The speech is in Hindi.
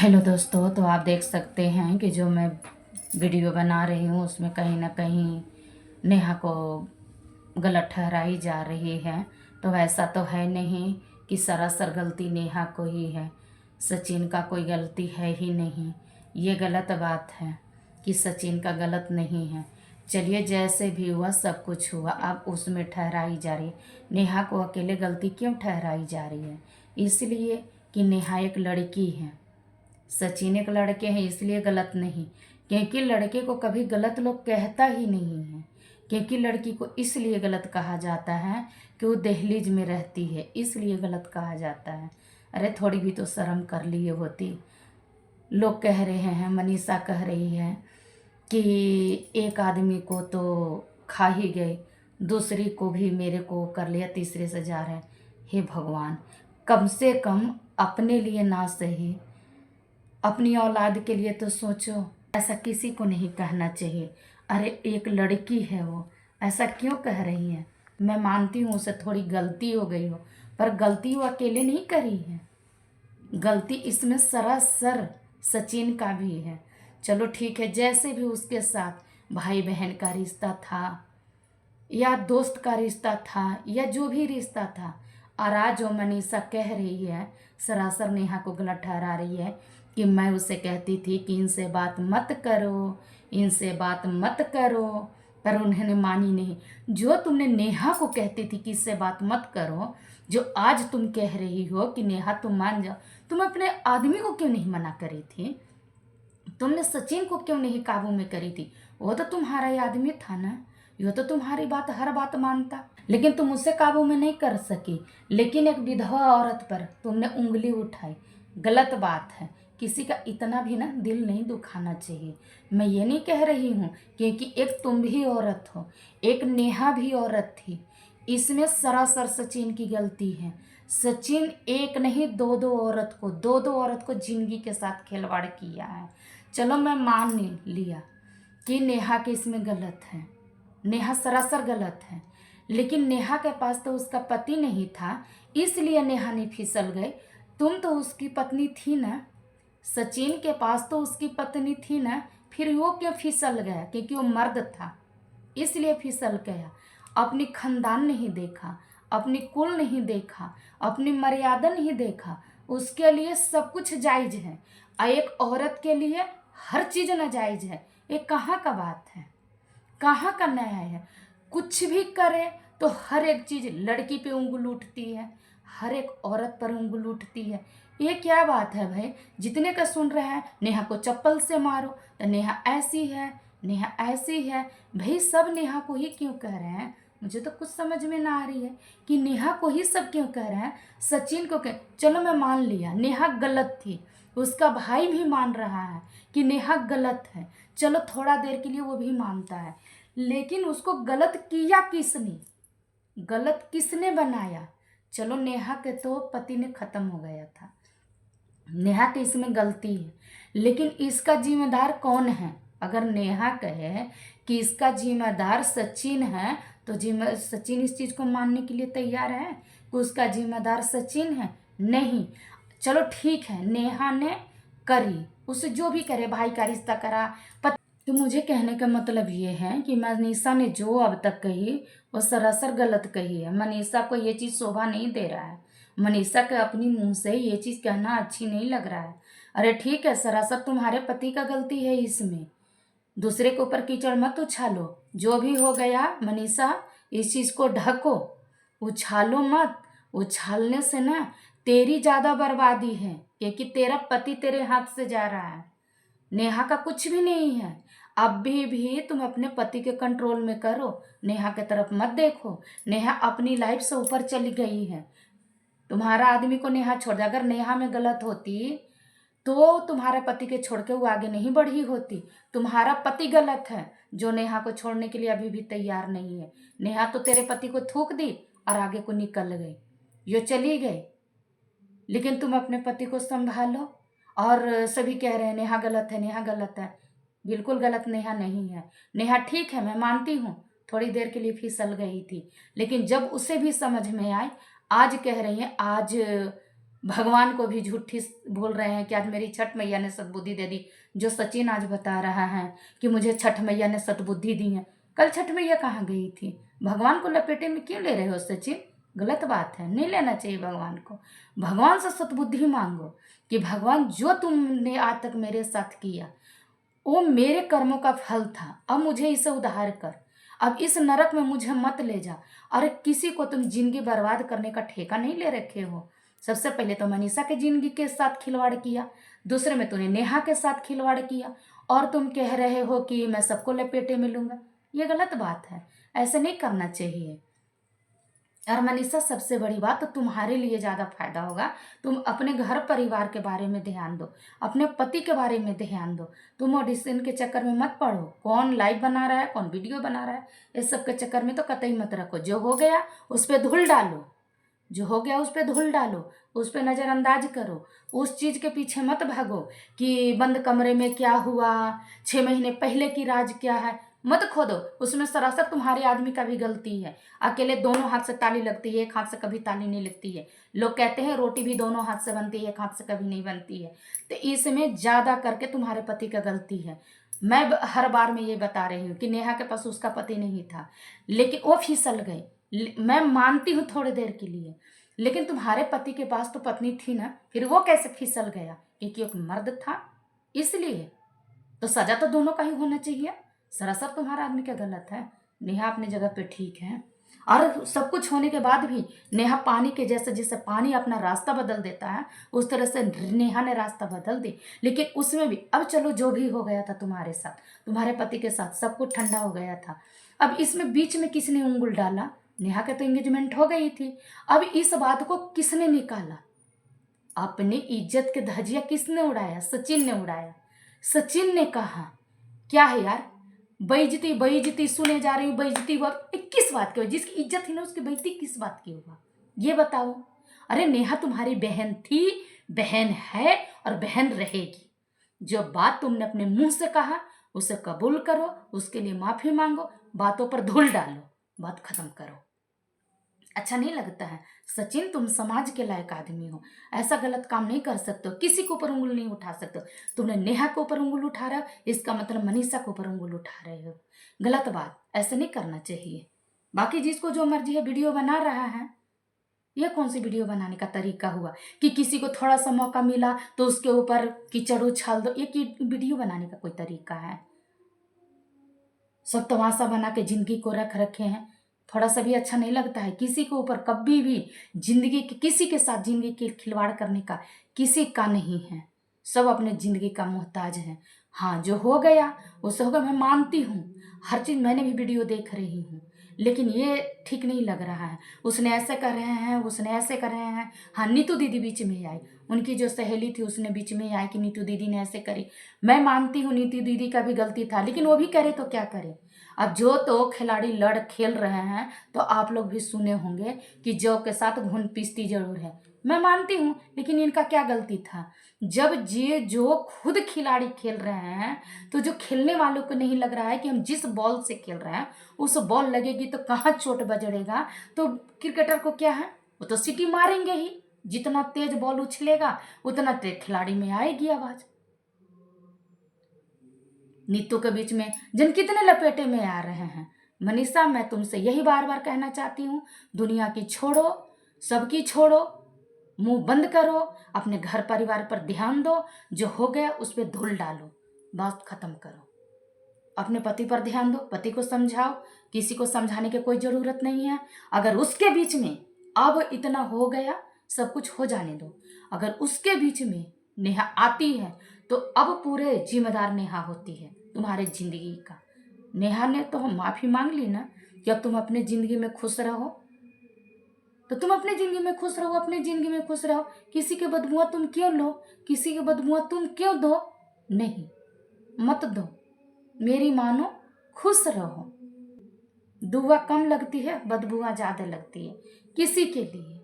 हेलो दोस्तों, तो आप देख सकते हैं कि जो मैं वीडियो बना रही हूँ उसमें कहीं ना कहीं नेहा को गलत ठहराई जा रही है। तो ऐसा तो है नहीं कि सरासर गलती नेहा को ही है। सचिन का कोई गलती है ही नहीं। ये गलत बात है कि सचिन का गलत नहीं है। चलिए, जैसे भी हुआ सब कुछ हुआ, अब उसमें ठहराई जा रही है। नेहा को अकेले गलती क्यों ठहराई जा रही है? इसलिए कि नेहा एक लड़की है, सचिन एक लड़के हैं, इसलिए गलत नहीं। क्योंकि लड़के को कभी गलत लोग कहता ही नहीं है। क्योंकि लड़की को इसलिए गलत कहा जाता है कि वो दहलीज में रहती है, इसलिए गलत कहा जाता है। अरे थोड़ी भी तो शर्म कर लिए होती। लोग कह रहे हैं, मनीषा कह रही है कि एक आदमी को तो खा ही गए, दूसरी को भी मेरे को कर लिया, तीसरे से जा रहे हैं। हे भगवान, कम से कम अपने लिए ना सही, अपनी औलाद के लिए तो सोचो। ऐसा किसी को नहीं कहना चाहिए। अरे एक लड़की है वो, ऐसा क्यों कह रही है? मैं मानती हूँ उसे थोड़ी गलती हो गई हो, पर गलती वो अकेले नहीं करी है। गलती इसमें सरासर सचिन का भी है। चलो ठीक है, जैसे भी उसके साथ भाई बहन का रिश्ता था या दोस्त का रिश्ता था या जो भी रिश्ता था, और आज जो मनीषा कह रही है, सरासर नेहा को गलत ठहरा रही है कि मैं उसे कहती थी कि इनसे बात मत करो, इनसे बात मत करो, पर उन्होंने मानी नहीं। जो तुमने नेहा को कहती थी कि इससे बात मत करो, जो आज तुम कह रही हो कि नेहा तुम मान जाओ, तुम अपने आदमी को क्यों नहीं मना करी थी? तुमने सचिन को क्यों नहीं काबू में करी थी? वो तो तुम्हारा ही आदमी था ना, यो तो तुम्हारी बात हर बात मानता, लेकिन तुम उसे काबू में नहीं कर सकी। लेकिन एक विधवा औरत पर तुमने उंगली उठाई, गलत बात है। किसी का इतना भी ना दिल नहीं दुखाना चाहिए। मैं ये नहीं कह रही हूँ, क्योंकि एक तुम भी औरत हो, एक नेहा भी औरत थी। इसमें सरासर सचिन की गलती है। सचिन एक नहीं, दो दो औरत को जिंदगी के साथ खिलवाड़ किया है। चलो मैं मान लिया कि नेहा के इसमें गलत है, नेहा सरासर गलत है, लेकिन नेहा के पास तो उसका पति नहीं था, इसलिए नेहा नहीं फिसल गई। तुम तो उसकी पत्नी थी ना, सचिन के पास तो उसकी पत्नी थी ना, फिर वो क्यों फिसल गया? क्योंकि वो मर्द था, इसलिए फिसल गया। अपनी खानदान नहीं देखा, अपनी कुल नहीं देखा, अपनी मर्यादा नहीं देखा। उसके लिए सब कुछ जायज है, और एक औरत के लिए हर चीज नाजायज है। ये कहाँ का बात है? कहाँ का न्याय है? कुछ भी करे तो हर एक चीज लड़की पे उंगल उठती है, हर एक औरत पर उंगल उठती है। ये क्या बात है भाई? जितने का सुन रहे हैं, नेहा को चप्पल से मारो, तो नेहा ऐसी है, नेहा ऐसी है। भाई सब नेहा को ही क्यों कह रहे हैं? मुझे तो कुछ समझ में ना आ रही है कि नेहा को ही सब क्यों कह रहे हैं, सचिन को कह। चलो मैं मान लिया नेहा गलत थी, उसका भाई भी मान रहा है कि नेहा गलत है, चलो थोड़ा देर के लिए वो भी मानता है। लेकिन उसको गलत किया किसने? गलत किसने बनाया? चलो नेहा के तो पति ने खत्म हो गया था, नेहा की इसमें गलती है, लेकिन इसका जिम्मेदार कौन है? अगर नेहा कहे कि इसका जिम्मेदार सचिन है, तो सचिन इस चीज को मानने के लिए तैयार है कि उसका जिम्मेदार सचिन है? नहीं। चलो ठीक है, नेहा ने करी, उसे जो भी करे, भाई का रिश्ता करा, तो मुझे कहने का मतलब ये है कि मनीषा ने जो अब तक कही वो सरासर गलत कही है। मनीषा को ये चीज़ शोभा नहीं दे रहा है, मनीषा के अपनी मुंह से ये चीज़ कहना अच्छी नहीं लग रहा है। अरे ठीक है, सरासर तुम्हारे पति का गलती है इसमें, दूसरे के ऊपर कीचड़ मत उछालो। जो भी हो गया मनीषा, इस चीज़ को ढको, उछालो मत। उछालने से ना तेरी ज़्यादा बर्बादी है, क्योंकि तेरा पति तेरे हाथ से जा रहा है, नेहा का कुछ भी नहीं है। अब भी तुम अपने पति के कंट्रोल में करो, नेहा के तरफ मत देखो। नेहा अपनी लाइफ से ऊपर चली गई है, तुम्हारा आदमी को नेहा छोड़ दे। अगर नेहा में गलत होती तो तुम्हारे पति के छोड़ के वो आगे नहीं बढ़ी होती। तुम्हारा पति गलत है जो नेहा को छोड़ने के लिए अभी भी तैयार नहीं है। नेहा तो तेरे पति को थूक दी और आगे को निकल गई, ये चली गई। लेकिन तुम अपने पति को संभालो। और सभी कह रहे हैं नेहा गलत है, नेहा गलत है। बिल्कुल गलत नेहा नहीं है। नेहा ठीक है, मैं मानती हूँ थोड़ी देर के लिए फिसल गई थी, लेकिन जब उसे भी समझ में आए, आज कह रही है, आज भगवान को भी झूठी बोल रहे हैं कि आज मेरी छठ मैया ने सद्बुद्धि दे दी। जो सचिन आज बता रहा है कि मुझे छठ मैया ने सद्बुद्धि दी है, कल छठ मैया कहाँ गई थी? भगवान को लपेटे में क्यों ले रहे हो सचिन? गलत बात है, नहीं लेना चाहिए भगवान को। भगवान से सद्बुद्धि मांगो कि भगवान जो तुमने आज तक मेरे साथ किया वो मेरे कर्मों का फल था, अब मुझे इसे उद्धार कर, अब इस नरक में मुझे मत ले जा। अरे किसी को तुम जिंदगी बर्बाद करने का ठेका नहीं ले रखे हो। सबसे पहले तो मनीषा के जिंदगी के साथ खिलवाड़ किया, दूसरे में तूने नेहा के साथ खिलवाड़ किया, और तुम कह रहे हो कि मैं सबको लपेटे में लूंगा। ये गलत बात है, ऐसे नहीं करना चाहिए। और मनीषा, सबसे बड़ी बात तो तुम्हारे लिए ज़्यादा फायदा होगा, तुम अपने घर परिवार के बारे में ध्यान दो, अपने पति के बारे में ध्यान दो। तुम ऑडिशन के चक्कर में मत पड़ो, कौन लाइव बना रहा है, कौन वीडियो बना रहा है, इस सब के चक्कर में तो कतई मत रखो। जो हो गया उस पर धूल डालो, जो हो गया उस पर धूल डालो, उस पर नज़रअंदाज करो, उस चीज़ के पीछे मत भागो कि बंद कमरे में क्या हुआ, 6 महीने पहले की राज क्या है, मत खोदो। उसमें सरासर तुम्हारे आदमी का भी गलती है। अकेले दोनों हाथ से ताली लगती है, एक हाथ से कभी ताली नहीं लगती है। लोग कहते हैं रोटी भी दोनों हाथ से बनती है, एक हाथ से कभी नहीं बनती है। तो इसमें ज़्यादा करके तुम्हारे पति का गलती है। मैं हर बार में ये बता रही हूँ कि नेहा के पास उसका पति नहीं था, लेकिन वो फिसल गए। मैं मानती हूँ थोड़ी देर के लिए, लेकिन तुम्हारे पति के पास तो पत्नी थी ना, फिर वो कैसे फिसल गया? क्योंकि एक मर्द था, इसलिए। तो सजा तो दोनों का ही होना चाहिए। सरासर तुम्हारा आदमी क्या गलत है? नेहा अपनी जगह पे ठीक है। और सब कुछ होने के बाद भी नेहा पानी के जैसे, जैसे पानी अपना रास्ता बदल देता है उस तरह से नेहा ने रास्ता बदल दी। लेकिन उसमें भी अब चलो, जो भी हो गया था तुम्हारे साथ, तुम्हारे पति के साथ, सब कुछ ठंडा हो गया था। अब इसमें बीच में किसने उंगल डाला? नेहा के तो एंगेजमेंट हो गई थी। अब इस बात को किसने निकाला? अपनी इज्जत के धजिया किसने उड़ाया? सचिन ने उड़ाया। सचिन ने कहा क्या है यार, बेइज्जती बेइज्जती सुने जा रही हूँ, बेइज्जती हुआ। किस बात की हुआ? जिसकी इज्जत थी ना उसकी बेइज्जती किस बात की हुआ? ये बताओ। अरे नेहा तुम्हारी बहन थी, बहन है और बहन रहेगी। जो बात तुमने अपने मुंह से कहा उसे कबूल करो, उसके लिए माफी मांगो, बातों पर धूल डालो, बात खत्म करो। अच्छा नहीं लगता है? सचिन, तुम समाज के लायक आदमी हो, ऐसा गलत काम नहीं कर सकते हो, किसी के ऊपर उंगली नहीं उठा सकते हो। तुमने नेहा के ऊपर उंगली उठा रहे हो, इसका मतलब मनीषा के ऊपर उंगली उठा रहे हो। गलत बात, ऐसे नहीं करना चाहिए। बाकी जिसको जो मर्जी है वीडियो बना रहा है, यह कौन सी वीडियो बनाने का तरीका हुआ कि किसी को थोड़ा सा मौका मिला तो उसके ऊपर कीचड़ उछाल दो? ये वीडियो बनाने का कोई तरीका है? सब तमाशा बना के जिंदगी को रख रखे हैं, थोड़ा सा भी अच्छा नहीं लगता है? किसी के ऊपर कभी भी जिंदगी के, किसी के साथ जिंदगी के खिलवाड़ करने का किसी का नहीं है। सब अपने जिंदगी का मोहताज है। हाँ, जो हो गया उससे होगा, मैं मानती हूँ, हर चीज़ मैंने भी वीडियो देख रही हूँ, लेकिन ये ठीक नहीं लग रहा है। उसने ऐसे कर रहे हैं, उसने ऐसे कर रहे हैं। हाँ, नीतू दीदी बीच में आई, उनकी जो सहेली थी उसने बीच में आई कि नीतू दीदी ने ऐसे करी। मैं मानती हूँ नीतू दीदी का भी गलती था, लेकिन वो भी करे तो क्या करे? अब जो तो खिलाड़ी लड़ खेल रहे हैं, तो आप लोग भी सुने होंगे कि जौ के साथ घुन पीसती जरूर है। मैं मानती हूँ, लेकिन इनका क्या गलती था? जब ये जो खुद खिलाड़ी खेल रहे हैं, तो जो खेलने वालों को नहीं लग रहा है कि हम जिस बॉल से खेल रहे हैं उस बॉल लगेगी तो कहाँ चोट बजड़ेगा, तो क्रिकेटर को क्या है, वो तो सीटी मारेंगे ही। जितना तेज बॉल उछलेगा उतना तेज खिलाड़ी में आएगी आवाज। नीतू के बीच में जिन कितने लपेटे में आ रहे हैं। मनीषा, मैं तुमसे यही बार बार कहना चाहती हूँ, दुनिया की छोड़ो, सबकी छोड़ो, मुंह बंद करो, अपने घर परिवार पर ध्यान दो, जो हो गया उस पर धूल डालो, बात खत्म करो। अपने पति पर ध्यान दो, पति को समझाओ, किसी को समझाने की कोई जरूरत नहीं है। अगर उसके बीच में अब इतना हो गया, सब कुछ हो जाने दो। अगर उसके बीच में नेहा आती है तो अब पूरे जिम्मेदार नेहा होती है तुम्हारे जिंदगी का। नेहा ने तो माफी मांग ली ना कि अब तुम अपने जिंदगी में खुश रहो, तो तुम अपनी जिंदगी में खुश रहो, अपनी जिंदगी में खुश रहो। किसी के बदबुआ तुम क्यों लो? किसी के बदबुआ तुम क्यों दो? नहीं, मत दो। मेरी मानो, खुश रहो। दुआ कम लगती है, बदबुआ ज्यादा लगती है किसी के लिए।